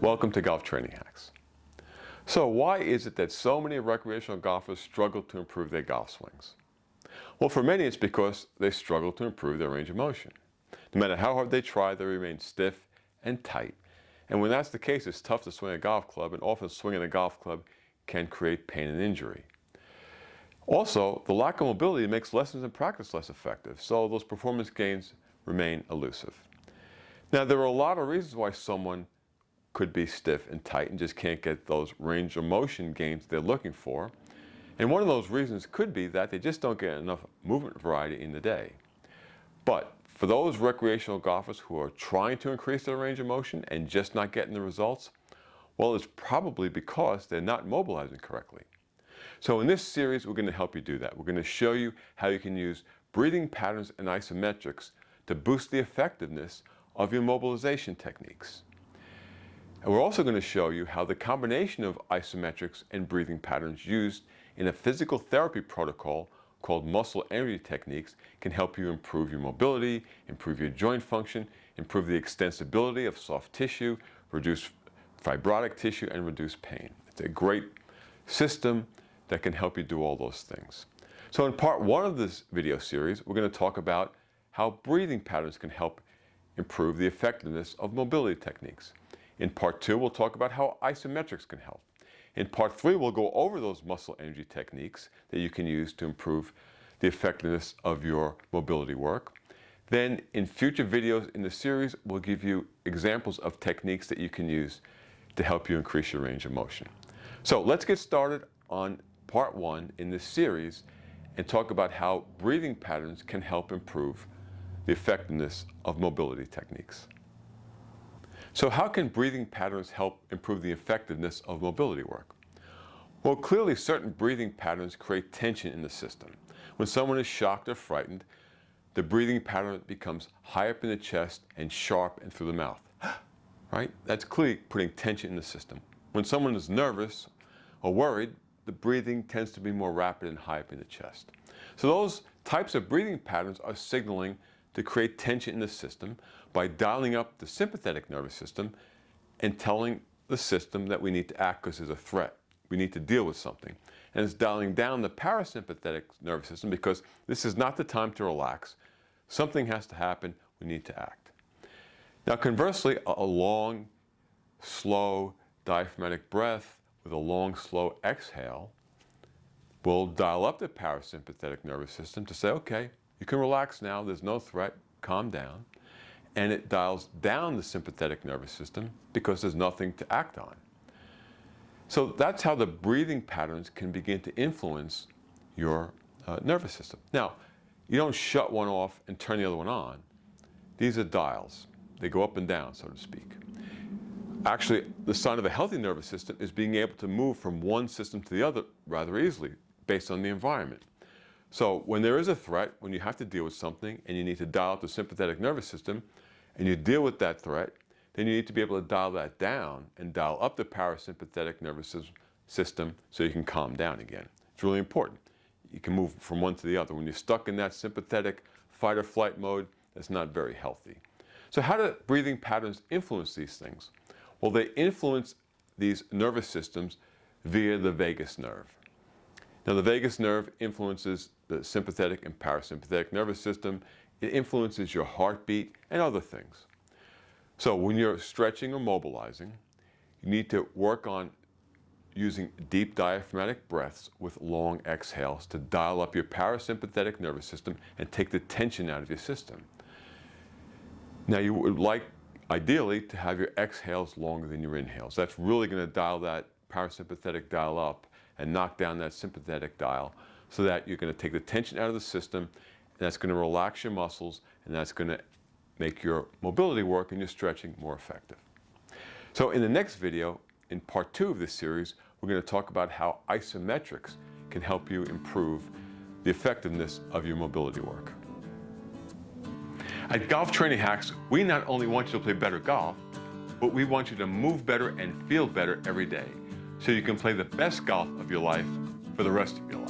Welcome to Golf Training Hacks. So why is it that so many recreational golfers struggle to improve their golf swings? Well, for many it's because they struggle to improve their range of motion. No matter how hard they try, they remain stiff and tight. And when that's the case, it's tough to swing a golf club, and often swinging a golf club can create pain and injury. Also, the lack of mobility makes lessons and practice less effective, so those performance gains remain elusive. Now, there are a lot of reasons why someone could be stiff and tight and just can't get those range of motion gains they're looking for. And one of those reasons could be that they just don't get enough movement variety in the day. But for those recreational golfers who are trying to increase their range of motion and just not getting the results, well, it's probably because they're not mobilizing correctly. So in this series, we're going to help you do that. We're going to show you how you can use breathing patterns and isometrics to boost the effectiveness of your mobilization techniques. And we're also going to show you how the combination of isometrics and breathing patterns used in a physical therapy protocol called muscle energy techniques can help you improve your mobility, improve your joint function, improve the extensibility of soft tissue, reduce fibrotic tissue, and reduce pain. It's a great system that can help you do all those things. So in part one of this video series, we're going to talk about how breathing patterns can help improve the effectiveness of mobility techniques. In part two, we'll talk about how isometrics can help. In part three, we'll go over those muscle energy techniques that you can use to improve the effectiveness of your mobility work. Then in future videos in the series, we'll give you examples of techniques that you can use to help you increase your range of motion. So let's get started on part one in this series and talk about how breathing patterns can help improve the effectiveness of mobility techniques. So how can breathing patterns help improve the effectiveness of mobility work? Well, clearly certain breathing patterns create tension in the system. When someone is shocked or frightened, the breathing pattern becomes high up in the chest and sharp and through the mouth. Right? That's clearly putting tension in the system. When someone is nervous or worried, the breathing tends to be more rapid and high up in the chest. So those types of breathing patterns are signaling to create tension in the system by dialing up the sympathetic nervous system and telling the system that we need to act because there's a threat. We need to deal with something. And it's dialing down the parasympathetic nervous system because this is not the time to relax. Something has to happen. We need to act. Now, conversely, a long, slow, diaphragmatic breath with a long, slow exhale will dial up the parasympathetic nervous system to say, okay, you can relax now, there's no threat, calm down. And it dials down the sympathetic nervous system because there's nothing to act on. So that's how the breathing patterns can begin to influence your nervous system. Now, you don't shut one off and turn the other one on. These are dials. They go up and down, so to speak. Actually, the sign of a healthy nervous system is being able to move from one system to the other rather easily based on the environment. So when there is a threat, when you have to deal with something and you need to dial up the sympathetic nervous system and you deal with that threat, then you need to be able to dial that down and dial up the parasympathetic nervous system so you can calm down again. It's really important. You can move from one to the other. When you're stuck in that sympathetic fight or flight mode, that's not very healthy. So how do breathing patterns influence these things? Well, they influence these nervous systems via the vagus nerve. Now, the vagus nerve influences the sympathetic and parasympathetic nervous system. It influences your heartbeat and other things. So when you're stretching or mobilizing, you need to work on using deep diaphragmatic breaths with long exhales to dial up your parasympathetic nervous system and take the tension out of your system. Now, you would like, ideally, to have your exhales longer than your inhales. That's really going to dial that parasympathetic dial up and knock down that sympathetic dial so that you're going to take the tension out of the system, and that's going to relax your muscles, and that's going to make your mobility work and your stretching more effective. So in the next video, in part two of this series, we're going to talk about how isometrics can help you improve the effectiveness of your mobility work. At Golf Training Hacks, we not only want you to play better golf, but we want you to move better and feel better every day, so you can play the best golf of your life for the rest of your life.